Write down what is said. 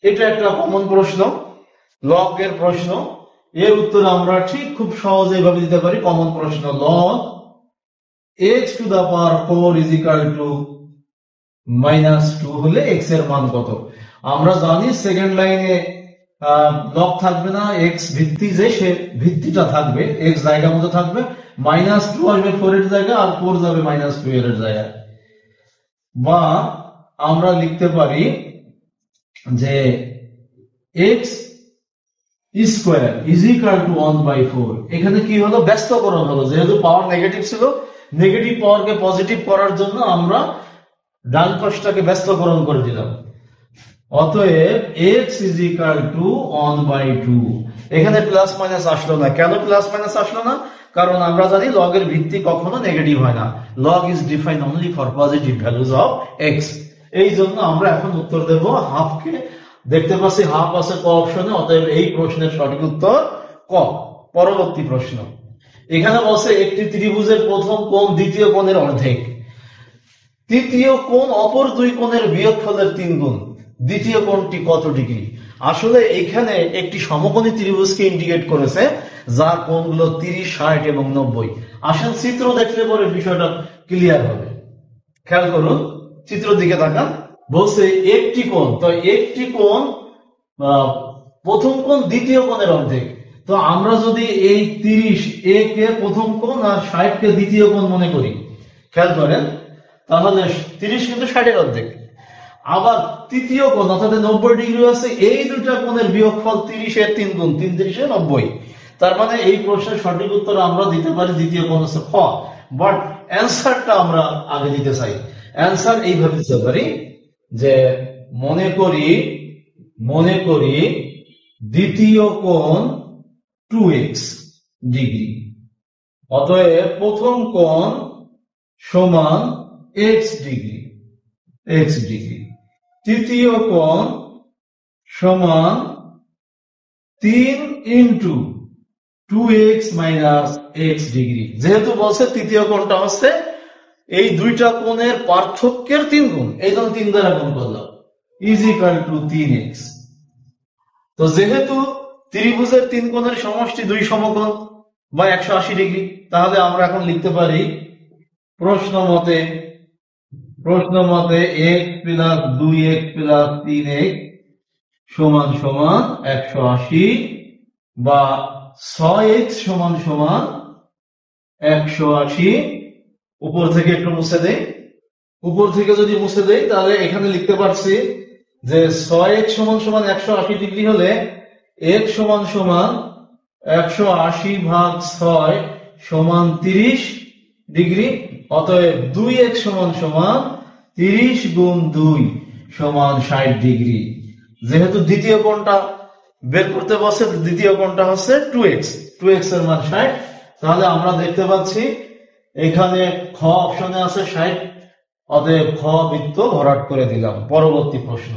এটা একটা কমন প্রশ্ন, লগ এর প্রশ্ন। এর উত্তর আমরা ঠিক খুব সহজে এভাবে দিতে পারি। কমন প্রশ্ন, log x to the power 4 is equal to -2 হলে x এর মান কত? আমরা জানি সেকেন্ড লাইনে লগ থাকবে না, x ভিত্তি যে সে ভিত্তিটা থাকবে, x জায়গা মতো থাকবে, -2 আসবে 4 এর জায়গায় আর 4 যাবে -2 এর জায়গায়। বা আমরা লিখতে পারি যে x square is equal two 1/4। এখানে কি হলো? ব্যস্তকরণ হলো, যেহেতু পাওয়ার নেগেটিভ ছিল, নেগেটিভ পাওয়ারকে পজিটিভ করার জন্য আমরা ডান পাশটাকে ব্যস্তকরণ করে দিলাম। অতএব x ইজ ইকুয়াল টু 1/2। এখানে প্লাস মাইনাস আসলো না। কেন প্লাস মাইনাস আসলো না? কারণ আমরা জানি লগ এর ভিত্তি কখনো নেগেটিভ হয় না। Log is defined only for positive values of x। এই জন্য আমরা এখন উত্তর দেব হাফ কে। দেখতে পাচ্ছি হাফ আছে ক অপশনে, অতএব এই প্রশ্নের সঠিক উত্তর ক। পরবর্তী প্রশ্ন, এখানে বলছে একটি ত্রিভুজের প্রথম কোণ দ্বিতীয় কোণের অর্ধেক, তৃতীয় কোণ অপর দুই কোণের বিয়োগফলের 3 গুণ, দ্বিতীয় কোণটি কত ডিগ্রি? আসলে এখানে একটি সমকোণী ত্রিভুজকে ইন্ডিকেট করেছে যার কোণগুলো 30, 60 এবং 90। আসেন চিত্র দেখলে পরে বিষয়টা ক্লিয়ার হবে। খেয়াল করুন, চিত্র দিকে তাকান। বলছে একটি কোণ, তো একটি কোণ প্রথম কোণ দ্বিতীয় কোণের অর্ধেক। তো আমরা যদি এই 30 এ কে প্রথম কোণ আর 60 কে দ্বিতীয় কোণ মনে করি, খেয়াল করেন, তাহলে 30 কিন্তু 60 এর অর্ধেক। আবার তৃতীয় কোণ অর্থাৎ 90 ডিগ্রি আছে, এই দুটা কোণের বিয়োগফল 30 এর 3 গুণ, 3 30 90। তার মানে এই প্রশ্নের সঠিক উত্তর আমরা দিতে পারি দ্বিতীয় কোণ হচ্ছে খ। বাট অ্যান্সারটা আমরা আগে দিতে চাই। অ্যান্সার এইভাবে দিতে পারি যে মনে করি দ্বিতীয় কোণ 2x ডিগ্রি, অতএব প্রথম কোণ সমান x ডিগ্রি, তৃতীয় কোণ সমান 3 into 2x minus x degree. যেহেতু বলছে তৃতীয় কোণটা হচ্ছে এই দুইটা কোণের পার্থক্যের 3 গুণ, এই জন্য 3 দ্বারা গুণ করলাম, ইজ ইকুয়াল টু 3x। তো যেহেতু ত্রিভুজের 3 কোণের সমষ্টি 2 সমকোণ বা 180 ডিগ্রি, তাহলে আমরা এখন লিখতে পারি প্রশ্ন মতে x plus 2x plus 3x সমান সমান 180, বা 6x সমান সমান 180। উপর থেকে একটু মুছে দেই, উপর থেকে যদি মুছে দেই তাহলে এখানে লিখতে পারছি যে 6x সমান সমান 180 ডিগ্রি হলে x সমান সমান 180 ভাগ 6 সমান 30 ডিগ্রি। অতএব 2x সমান সমান 30 গুণ 2 সমান 60 ডিগ্রি। যেহেতু দ্বিতীয় কোণটা বের করতে বলছে, দ্বিতীয় কোণটা হচ্ছে 2x এর মান 60, তাহলে আমরা দেখতে পাচ্ছি এখানে খ অপশনে আছে 60, অতএব খ বৃত্ত ভরাট করে দিলাম। পরবর্তী প্রশ্ন।